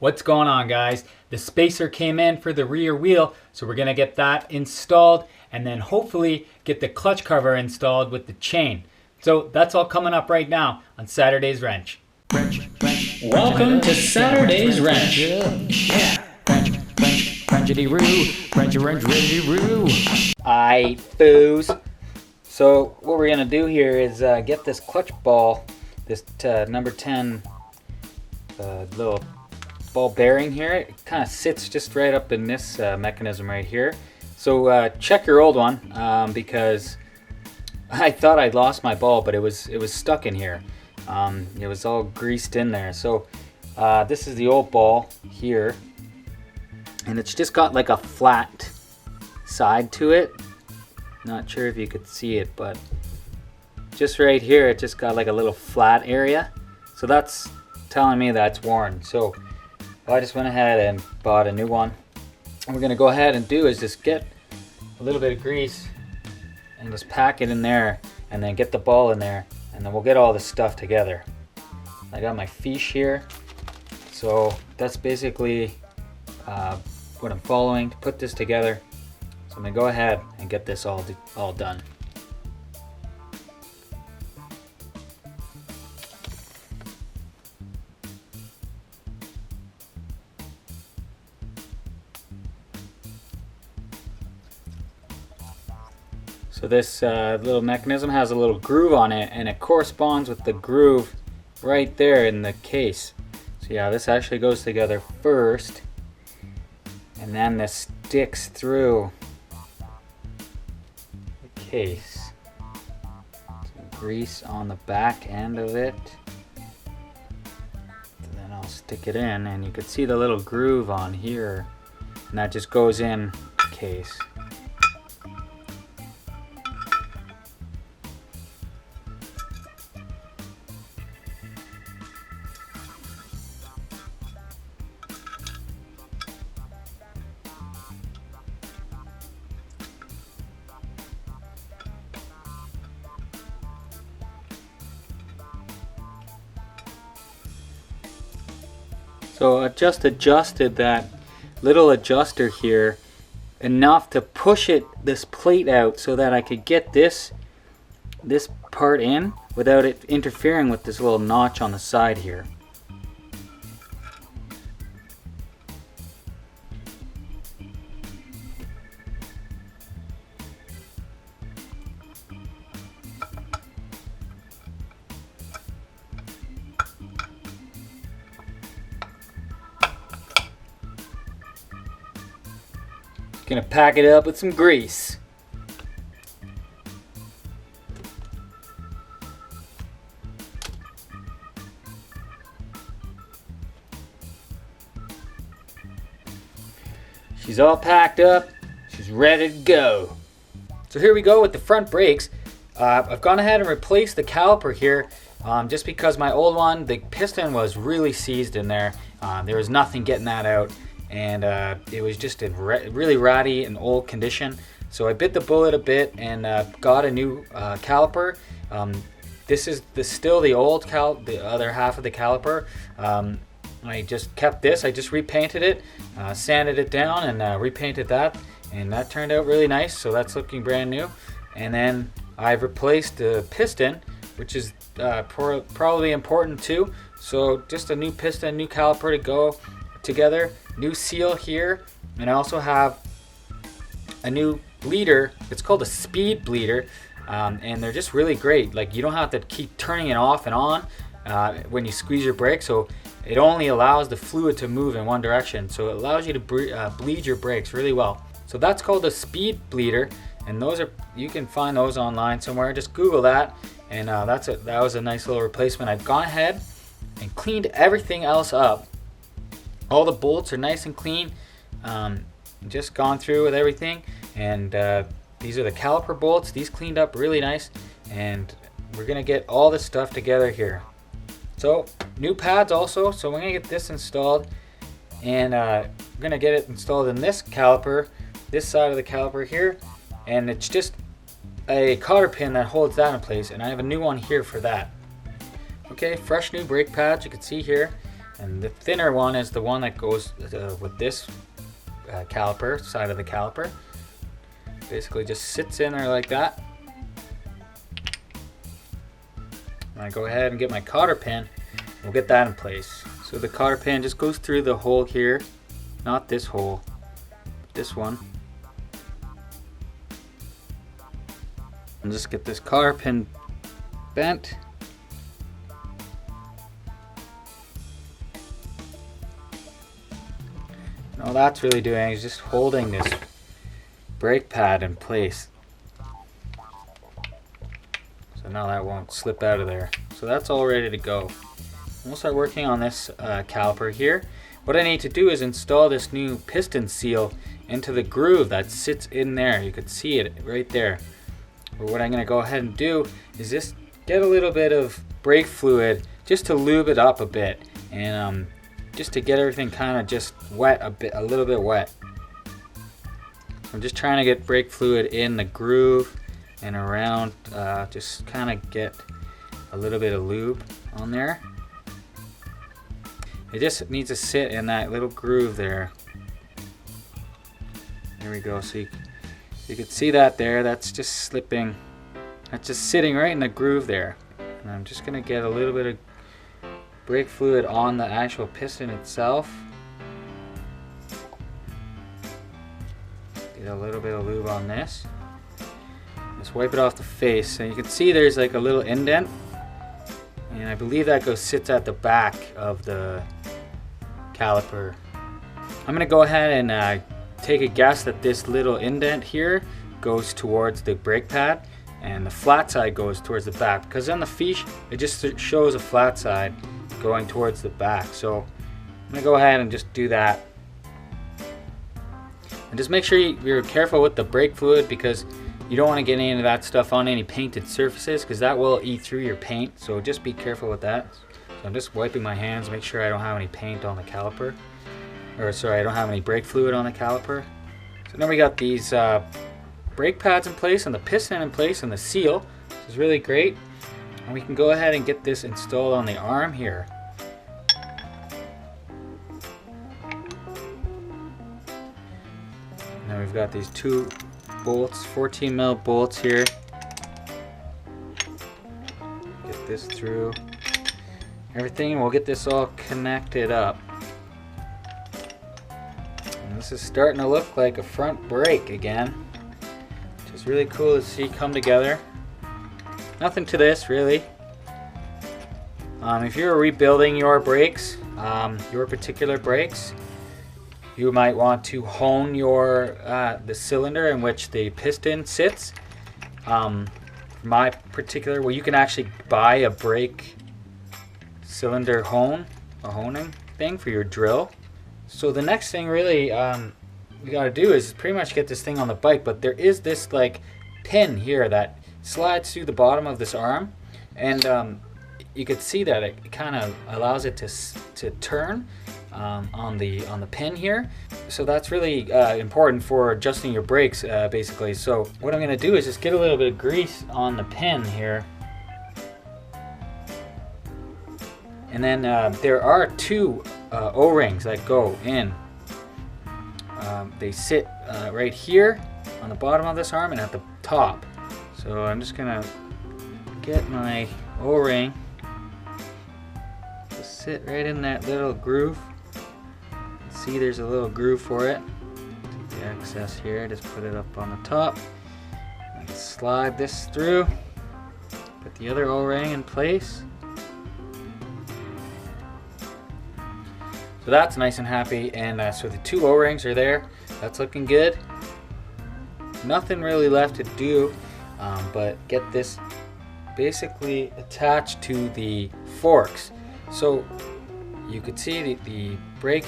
What's going on, guys? The spacer came in for the rear wheel, so we're gonna get that installed and then hopefully get the clutch cover installed with the chain. So that's all coming up right now on Saturday's Wrench. Welcome to Saturday's Wrench. Wrench-a-dee-roo. Aye, foos. So what we're gonna do here is get this clutch ball, this number 10 little ball bearing here. It kind of sits just right up in this mechanism right here. So check your old one because I thought I'd lost my ball, but it was stuck in here. It was all greased in there. So this is the old ball here, and it's just got like a flat side to it. Not sure if you could see it, but just right here it just got like a little flat area. So that's telling me that's worn. So I just went ahead and bought a new one. What we're gonna go ahead and do is just get a little bit of grease and just pack it in there, and then get the ball in there, and then we'll get all this stuff together. I got my fiche here, so that's basically what I'm following to put this together. So I'm gonna go ahead and get this all done. So this little mechanism has a little groove on it, and it corresponds with the groove right there in the case. So yeah, this actually goes together first, and then this sticks through the case. Some grease on the back end of it. And then I'll stick it in, and you can see the little groove on here, and that just goes in the case. So I just adjusted that little adjuster here enough to push this plate out so that I could get this part in without it interfering with this little notch on the side here. Gonna pack it up with some grease. She's all packed up. She's ready to go. So here we go with the front brakes. I've gone ahead and replaced the caliper here just because my old one, the piston was really seized in there. There was nothing getting that out. And it was just in really ratty and old condition. So I bit the bullet a bit and got a new caliper. This is still the old the other half of the caliper. I just kept this. I just repainted it, sanded it down, and repainted that, and that turned out really nice. So that's looking brand new. And then I've replaced the piston, which is probably important too. So just a new piston, new caliper to go together. New seal here, and I also have a new bleeder. It's called a speed bleeder, and they're just really great. Like, you don't have to keep turning it off and on when you squeeze your brake, so it only allows the fluid to move in one direction, so it allows you to bleed your brakes really well. So that's called a speed bleeder, and you can find those online somewhere. Just Google that, and that was a nice little replacement. I've gone ahead and cleaned everything else up. All the bolts are nice and clean. Just gone through with everything, and these are the caliper bolts. These cleaned up really nice, and we're gonna get all this stuff together here. So new pads also. So we're gonna get this installed, and we're gonna get it installed in this caliper, this side of the caliper here, and it's just a cotter pin that holds that in place, and I have a new one here for that. Okay, fresh new brake pads, you can see here. And the thinner one is the one that goes with this caliper, side of the caliper. Basically just sits in there like that. And I go ahead and get my cotter pin. We'll get that in place. So the cotter pin just goes through the hole here. Not this hole, this one. And just get this cotter pin bent. And all that's really doing is just holding this brake pad in place. So now that won't slip out of there. So that's all ready to go. We'll start working on this caliper here. What I need to do is install this new piston seal into the groove that sits in there. You could see it right there. But what I'm going to go ahead and do is just get a little bit of brake fluid just to lube it up a bit, and just to get everything kind of just wet a little bit wet. I'm just trying to get brake fluid in the groove and around, just kind of get a little bit of lube on there. It just needs to sit in that little groove there. There we go. So you can see that there. That's just slipping. That's just sitting right in the groove there. And I'm just going to get a little bit of brake fluid on the actual piston itself. Get a little bit of lube on this. Just wipe it off the face. And you can see there's like a little indent. And I believe that sits at the back of the caliper. I'm going to go ahead and take a guess that this little indent here goes towards the brake pad, and the flat side goes towards the back, because on the fiche it just shows a flat side going towards the back. So I'm going to go ahead and just do that. And just make sure you're careful with the brake fluid, because you don't want to get any of that stuff on any painted surfaces, because that will eat through your paint. So just be careful with that. So I'm just wiping my hands, make sure I don't have any paint on the caliper. Or sorry, I don't have any brake fluid on the caliper. So now we got these brake pads in place and the piston in place and the seal, which is really great. And we can go ahead and get this installed on the arm here. Now we've got these two bolts, 14 mil bolts here. Get this through everything, and we'll get this all connected up. And this is starting to look like a front brake again, which is really cool to see come together. Nothing to this really. If you're rebuilding your brakes, your particular brakes, you might want to hone your the cylinder in which the piston sits. My particular, well, you can actually buy a brake cylinder hone, a honing thing for your drill. So the next thing really we got to do is pretty much get this thing on the bike, but there is this like pin here that slides through the bottom of this arm, and you could see that it kind of allows it to turn on the pin here. So that's really important for adjusting your brakes basically. So what I'm going to do is just get a little bit of grease on the pin here. And then there are two O-rings that go in. They sit right here on the bottom of this arm and at the top. So I'm just going to get my O-ring to sit right in that little groove. See, there's a little groove for it. Take the excess here, just put it up on the top. And slide this through. Put the other O-ring in place. So that's nice and happy, and so the two O-rings are there. That's looking good. Nothing really left to do, but get this basically attached to the forks. So you could see the brake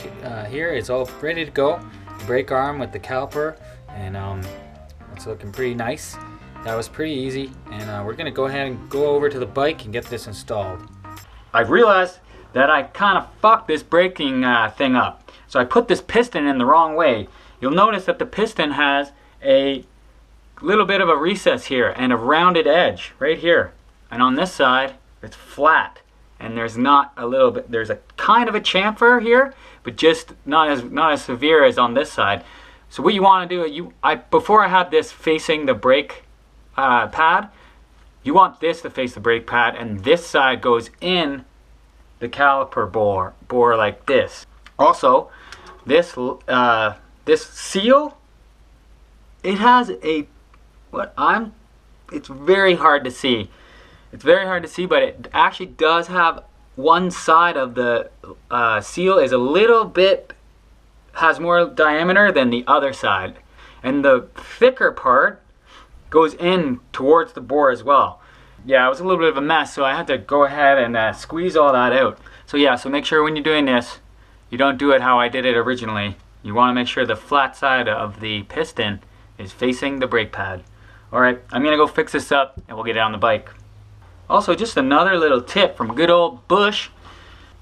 here is all ready to go. The brake arm with the caliper, and it's looking pretty nice. That was pretty easy, and we're gonna go ahead and go over to the bike and get this installed. I've realized that I kind of fucked this braking thing up. So I put this piston in the wrong way. You'll notice that the piston has a little bit of a recess here and a rounded edge right here. And on this side, it's flat. and there's not a little bit, there's a kind of a chamfer here, but just not as severe as on this side. So what you want to do, before I had this facing the brake pad, you want this to face the brake pad, and this side goes in the caliper bore like this. Also, this seal, it has a it's very hard to see. It's very hard to see, but it actually does have one side of the seal is a little bit, has more diameter than the other side. And the thicker part goes in towards the bore as well. Yeah, it was a little bit of a mess, so I had to go ahead and squeeze all that out. So yeah, so make sure when you're doing this, you don't do it how I did it originally. You want to make sure the flat side of the piston is facing the brake pad. Alright, I'm going to go fix this up and we'll get it on the bike. Also, just another little tip from good old Bush.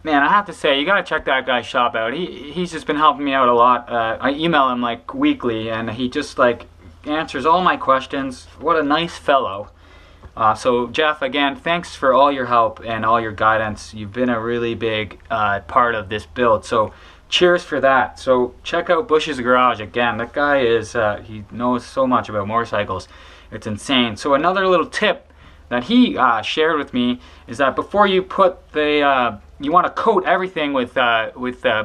Man, I have to say, you got to check that guy's shop out. He's just been helping me out a lot. I email him like weekly, and he just like answers all my questions. What a nice fellow. So Jeff, again, thanks for all your help and all your guidance. You've been a really big part of this build. So cheers for that. So check out Bush's Garage again. That guy is, he knows so much about motorcycles. It's insane. So another little tip that he shared with me is that before you put the, you want to coat everything with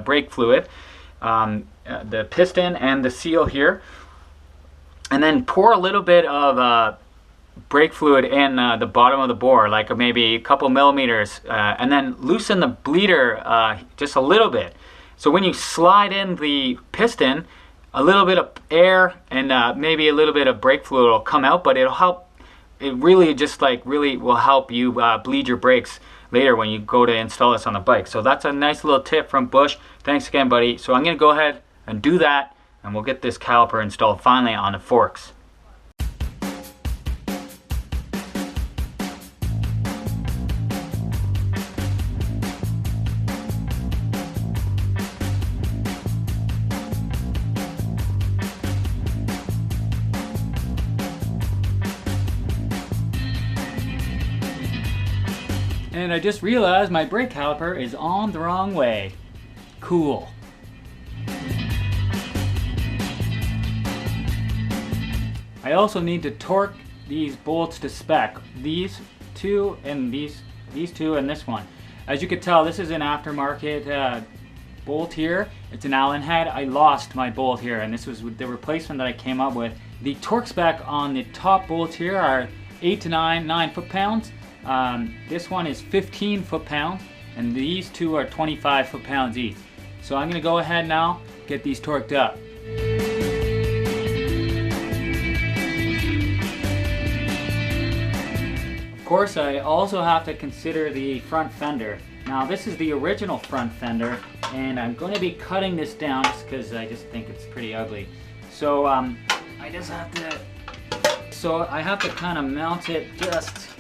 brake fluid, the piston and the seal here, and then pour a little bit of brake fluid in the bottom of the bore, like maybe a couple millimeters, and then loosen the bleeder just a little bit. So when you slide in the piston, a little bit of air and maybe a little bit of brake fluid will come out, but it'll help. It really just like really will help you bleed your brakes later when you go to install this on the bike. So that's a nice little tip from Bush. Thanks again, buddy. So I'm going to go ahead and do that, and we'll get this caliper installed finally on the forks. And I just realized my brake caliper is on the wrong way. Cool. I also need to torque these bolts to spec. These two and these two and this one. As you can tell, this is an aftermarket bolt here. It's an Allen head. I lost my bolt here, and this was the replacement that I came up with. The torque spec on the top bolts here are 8 to 9 foot-pounds. This one is 15 foot-pounds, and these two are 25 foot-pounds each. So I'm going to go ahead now, get these torqued up. Of course, I also have to consider the front fender. Now, this is the original front fender, and I'm going to be cutting this down just because I just think it's pretty ugly. So I have to kind of mount it just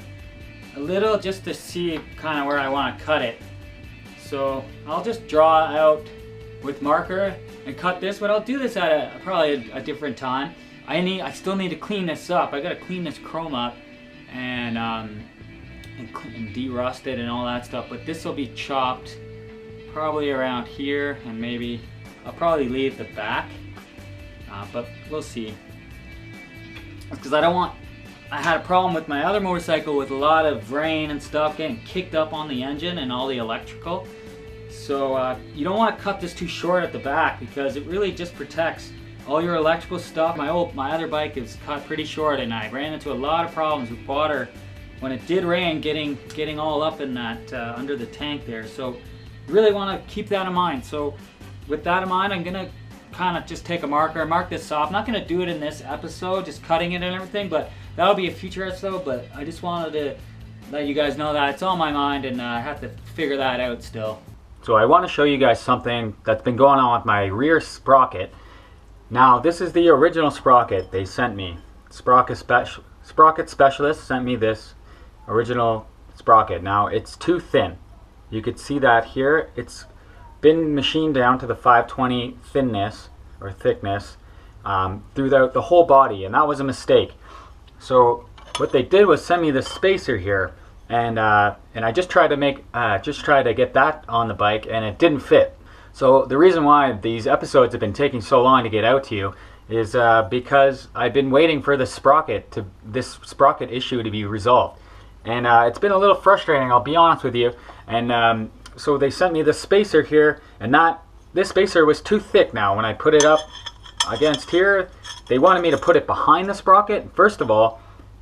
a little, just to see kind of where I want to cut it. So I'll just draw out with marker and cut this, but I'll do this at probably a different time. I still need to clean this up. I got to clean this chrome up and de-rust it and all that stuff. But this will be chopped probably around here, and maybe I'll probably leave the back, but we'll see. Because I had a problem with my other motorcycle with a lot of rain and stuff getting kicked up on the engine and all the electrical. So you don't want to cut this too short at the back, because it really just protects all your electrical stuff. My other bike is cut pretty short, and I ran into a lot of problems with water when it did rain, getting all up in that under the tank there. So you really want to keep that in mind. So with that in mind, I'm gonna kind of just take a marker and mark this off. I'm not gonna do it in this episode, just cutting it and everything, but that'll be a future episode. But I just wanted to let you guys know that it's on my mind, and I have to figure that out still. So I want to show you guys something that's been going on with my rear sprocket. Now, this is the original sprocket they sent me. Sprocket Specialist sent me this original sprocket. Now, it's too thin. You could see that here. It's been machined down to the 520 thinness or thickness throughout the whole body, and that was a mistake. So what they did was send me this spacer here, and I just tried to get that on the bike, and it didn't fit. So the reason why these episodes have been taking so long to get out to you is because I've been waiting for this sprocket issue to be resolved, and it's been a little frustrating, I'll be honest with you. And so they sent me this spacer here, and this spacer was too thick. Now when I put it up against here, they wanted me to put it behind the sprocket. First of all,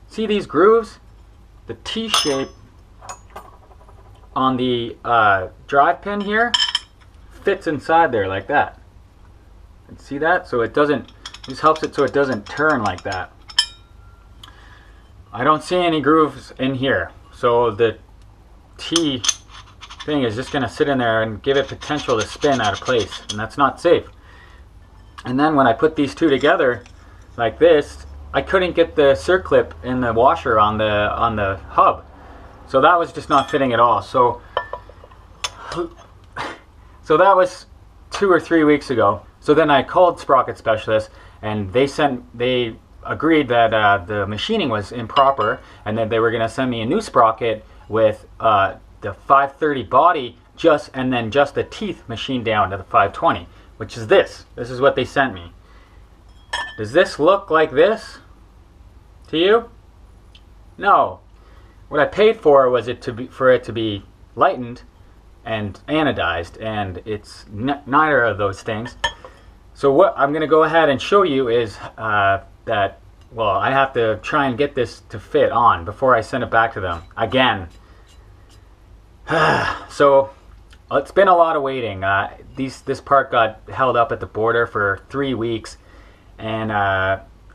see these grooves? The T-shape on the drive pin here fits inside there like that. And see that? So it doesn't, this helps it so it doesn't turn like that. I don't see any grooves in here, so the T thing is just going to sit in there and give it potential to spin out of place, and that's not safe. And then when I put these two together like this, I couldn't get the circlip in the washer on the hub, so that was just not fitting at all. So that was 2 or 3 weeks ago. So then I called Sprocket Specialist, and they agreed that the machining was improper, and that they were going to send me a new sprocket with the 530 body and then just the teeth machined down to the 520, which is this. This is what they sent me. Does this look like this to you? No. What I paid for was for it to be lightened and anodized, and it's neither of those things. So what I'm going to go ahead and show you is that, well, I have to try and get this to fit on before I send it back to them again. So it's been a lot of waiting. This part got held up at the border for 3 weeks, and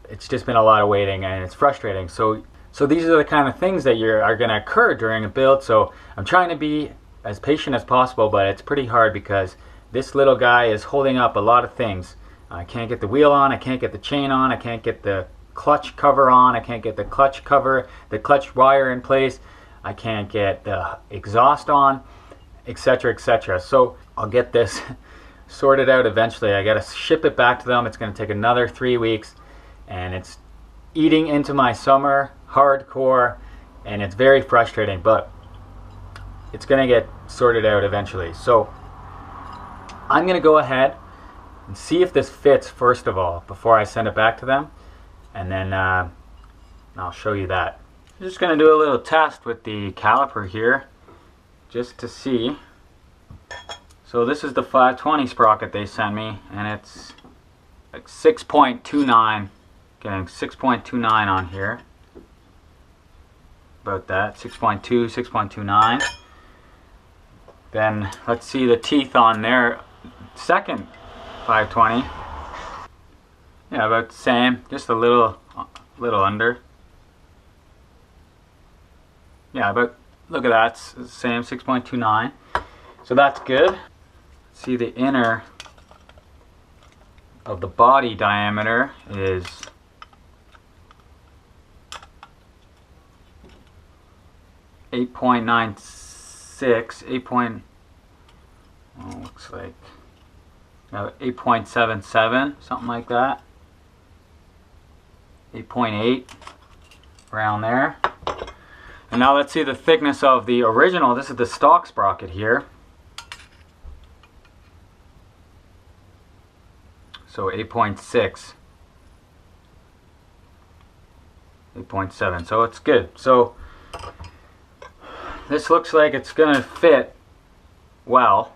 it's just been a lot of waiting, and it's frustrating. So these are the kind of things that are going to occur during a build. So I'm trying to be as patient as possible, but it's pretty hard because this little guy is holding up a lot of things. I can't get the wheel on, I can't get the chain on, I can't get the clutch cover on, I can't get the clutch wire in place, I can't get the exhaust on, etc., etc. So I'll get this sorted out eventually. I gotta ship it back to them. It's gonna take another 3 weeks, and it's eating into my summer hardcore, and it's very frustrating, but it's gonna get sorted out eventually. So I'm gonna go ahead and see if this fits first of all before I send it back to them, and then I'll show you that. I'm just gonna do a little test with the caliper here just to see. So this is the 520 sprocket they sent me, and it's like 6.29, getting 6.29 on here, about that, 6.2, 6.29. Then let's see the teeth on their second 520. Yeah, about the same, just a little under. Yeah, but look at that, it's the same, 6.29. So that's good. See, the inner of the body diameter is 8.96, looks like 8.77, something like that. 8.8, around there. And now let's see the thickness of the original. This is the stock sprocket here. So 8.6, 8.7, so it's good. So this looks like it's gonna fit well.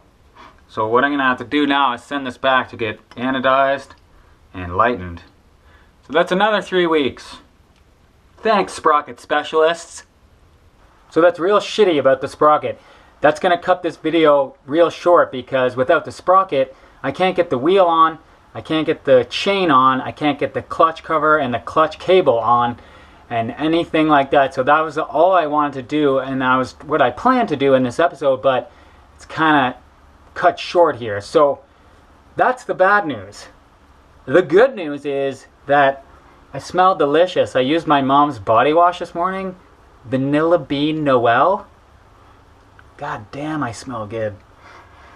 So what I'm gonna have to do now is send this back to get anodized and lightened. So that's another 3 weeks. Thanks, Sprocket Specialists. So that's real shitty about the sprocket. That's gonna cut this video real short, because without the sprocket, I can't get the wheel on, I can't get the chain on, I can't get the clutch cover and the clutch cable on, and anything like that. So that was all I wanted to do, and that was what I planned to do in this episode, but it's kind of cut short here. So that's the bad news. The good news is that I smell delicious. I used my mom's body wash this morning, Vanilla Bean Noel. God damn, I smell good.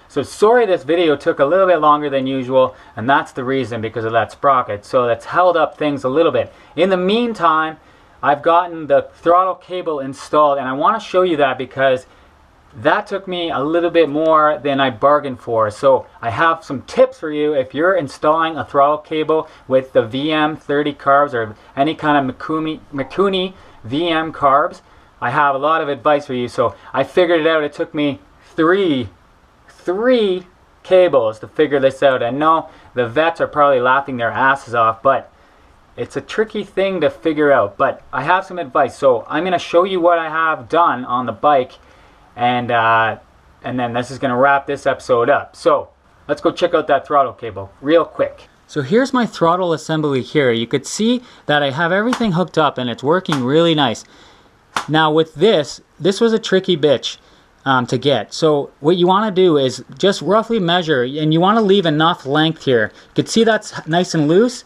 So sorry this video took a little bit longer than usual, and that's the reason, because of that sprocket. So that's held up things a little bit. In the meantime, I've gotten the throttle cable installed, and I want to show you that because that took me a little bit more than I bargained for. So I have some tips for you if you're installing a throttle cable with the VM30 carbs or any kind of Mikuni VM carbs. I have a lot of advice for you. So I figured it out. It took me three cables to figure this out. I know the vets are probably laughing their asses off, but it's a tricky thing to figure out. But I have some advice. So I'm going to show you what I have done on the bike, and then this is going to wrap this episode up. So let's go check out that throttle cable real quick. So here's my throttle assembly here. You could see that I have everything hooked up and it's working really nice. Now with this was a tricky bitch to get. So what you want to do is just roughly measure, and you want to leave enough length here. You can see that's nice and loose,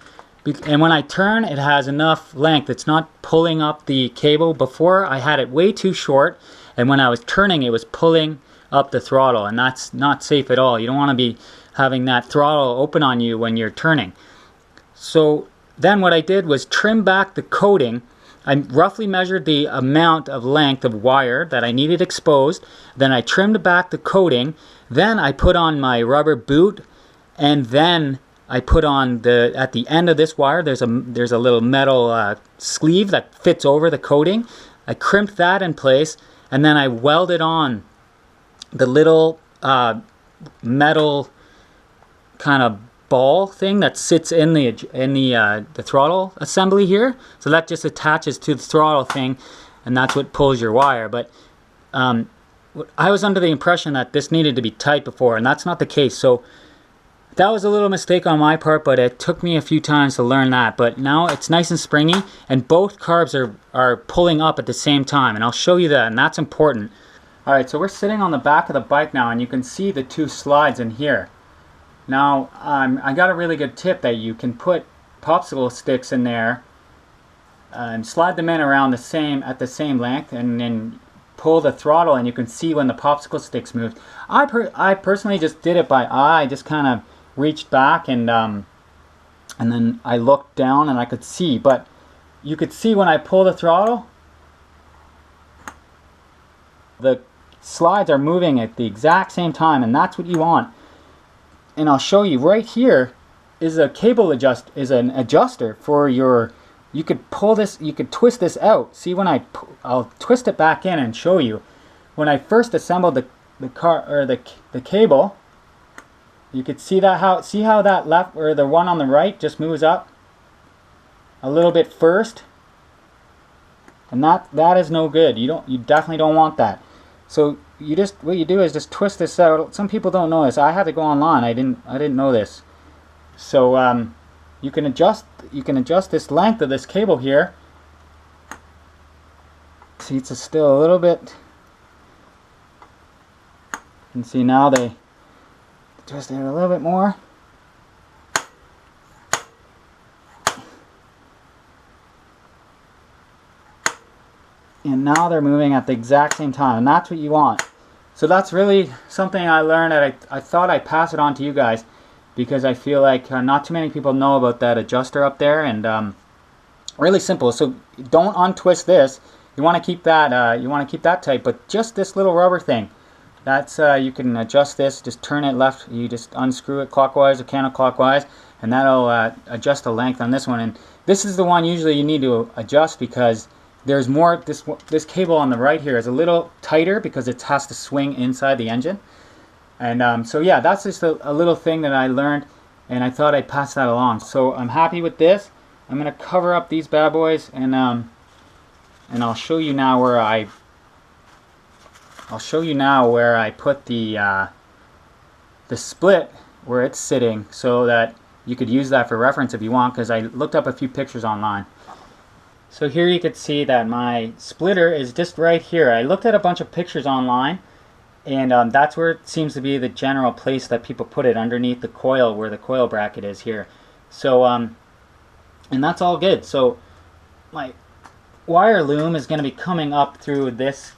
and when I turn it has enough length. It's not pulling up the cable. Before I had it way too short, and when I was turning it was pulling up the throttle, and that's not safe at all. You don't want to be having that throttle open on you when you're turning. So then what I did was trim back the coating. I roughly measured the amount of length of wire that I needed exposed. Then I trimmed back the coating. Then I put on my rubber boot, and then I put on at the end of this wire there's a little metal sleeve that fits over the coating. I crimped that in place, and then I welded on the little metal kind of ball thing that sits in the throttle assembly here. So that just attaches to the throttle thing, and that's what pulls your wire. But I was under the impression that this needed to be tight before, and that's not the case. So that was a little mistake on my part, but it took me a few times to learn that. But now it's nice and springy, and both carbs are pulling up at the same time, and I'll show you that, and that's important. Alright, so we're sitting on the back of the bike now, and you can see the two slides in here. Now, I got a really good tip that you can put popsicle sticks in there and slide them in around at the same length, and then pull the throttle, and you can see when the popsicle sticks moved. I personally just did it by eye. I just kind of reached back and then I looked down and I could see. But you could see when I pull the throttle, the slides are moving at the exact same time, and that's what you want. And I'll show you right here is a cable an adjuster for your. You could pull this, you could twist this out. See, when I'll twist it back in and show you. When I first assembled the cable, you could see that see how that left or the one on the right just moves up a little bit first, and that is no good. You definitely don't want that. So what you do is just twist this out. Some people don't know this. I had to go online. I didn't know this. So you can adjust this length of this cable here. See, it's still a little bit. You can see now they twist it a little bit more. And now they're moving at the exact same time, and that's what you want. So that's really something I learned, that I thought I'd pass it on to you guys, because I feel like not too many people know about that adjuster up there, and really simple. So don't untwist this. You want to keep that. You want to keep that tight, but just this little rubber thing. That's you can adjust this. Just turn it left. You just unscrew it clockwise or counterclockwise, and that'll adjust the length on this one. And this is the one usually you need to adjust, because there's more. This cable on the right here is a little tighter because it has to swing inside the engine. And so yeah, that's just a little thing that I learned, and I thought I'd pass that along. So I'm happy with this. I'm gonna cover up these bad boys, and I'll show you now where I put the split where it's sitting, so that you could use that for reference if you want, because I looked up a few pictures online. So here you could see that my splitter is just right here. I looked at a bunch of pictures online, and that's where it seems to be the general place that people put it, underneath the coil, where the coil bracket is here. So and that's all good. So my wire loom is going to be coming up through this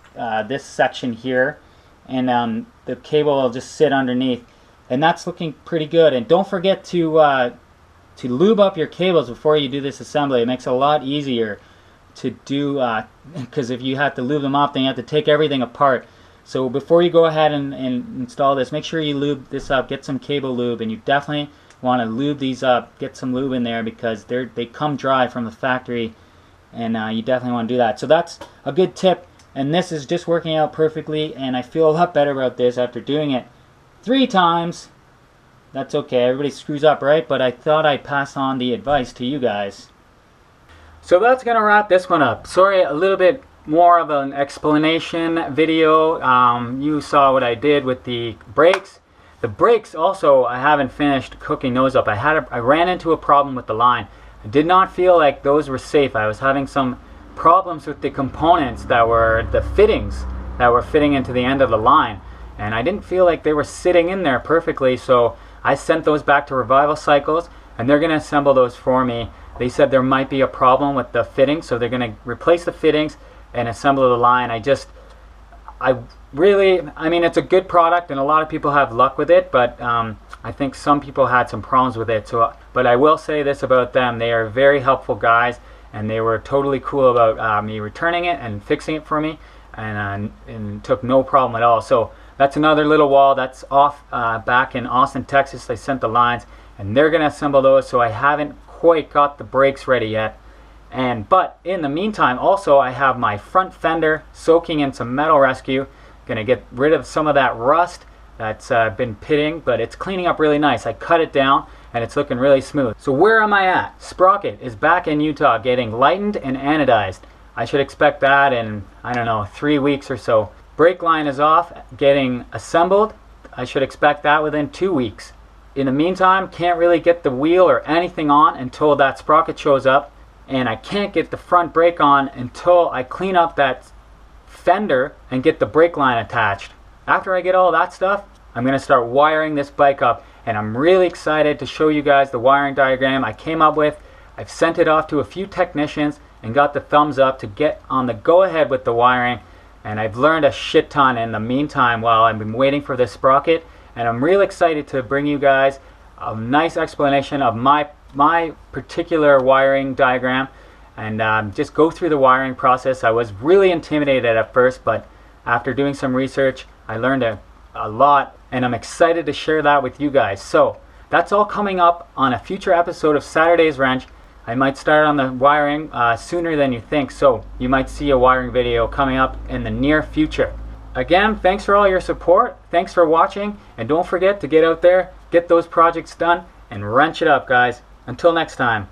this section here, and the cable will just sit underneath, and that's looking pretty good. And don't forget to lube up your cables before you do this assembly. It makes it a lot easier to do, because if you have to lube them up, then you have to take everything apart. So before you go ahead and install this, make sure you lube this up, get some cable lube, and you definitely want to lube these up, get some lube in there, because they come dry from the factory, and you definitely want to do that. So that's a good tip, and this is just working out perfectly, and I feel a lot better about this after doing it 3 times. That's okay, everybody screws up, right? But I thought I'd pass on the advice to you guys. So that's gonna wrap this one up. Sorry, a little bit more of an explanation video. You saw what I did with the brakes. The brakes also, I haven't finished cooking those up. I ran into a problem with the line. I did not feel like those were safe. I was having some problems with the components that were the fittings that were fitting into the end of the line, and I didn't feel like they were sitting in there perfectly, so I sent those back to Revival Cycles, and they're going to assemble those for me. They said there might be a problem with the fittings, so they're going to replace the fittings and assemble the line. I mean, it's a good product, and a lot of people have luck with it, but I think some people had some problems with it. But I will say this about them: they are very helpful guys, and they were totally cool about me returning it and fixing it for me, and took no problem at all. So that's another little wall that's off back in Austin, Texas. They sent the lines, and they're going to assemble those, so I haven't quite got the brakes ready yet. But in the meantime, also, I have my front fender soaking in some Metal Rescue. Going to get rid of some of that rust that's been pitting, but it's cleaning up really nice. I cut it down, and it's looking really smooth. So where am I at? Sprocket is back in Utah getting lightened and anodized. I should expect that in, I don't know, 3 weeks or so. Brake line is off, getting assembled. I should expect that within 2 weeks. In the meantime, can't really get the wheel or anything on until that sprocket shows up, and I can't get the front brake on until I clean up that fender and get the brake line attached. After I get all that stuff, I'm going to start wiring this bike up, and I'm really excited to show you guys the wiring diagram I came up with. I've sent it off to a few technicians and got the thumbs up to get on the go-ahead with the wiring. And I've learned a shit ton in the meantime while I've been waiting for this sprocket, and I'm real excited to bring you guys a nice explanation of my particular wiring diagram, and just go through the wiring process. I was really intimidated at first, but after doing some research, I learned a lot, and I'm excited to share that with you guys. So that's all coming up on a future episode of Saturday's Wrench. I might start on the wiring sooner than you think, so you might see a wiring video coming up in the near future. Again, thanks for all your support, thanks for watching, and don't forget to get out there, get those projects done, and wrench it up, guys. Until next time.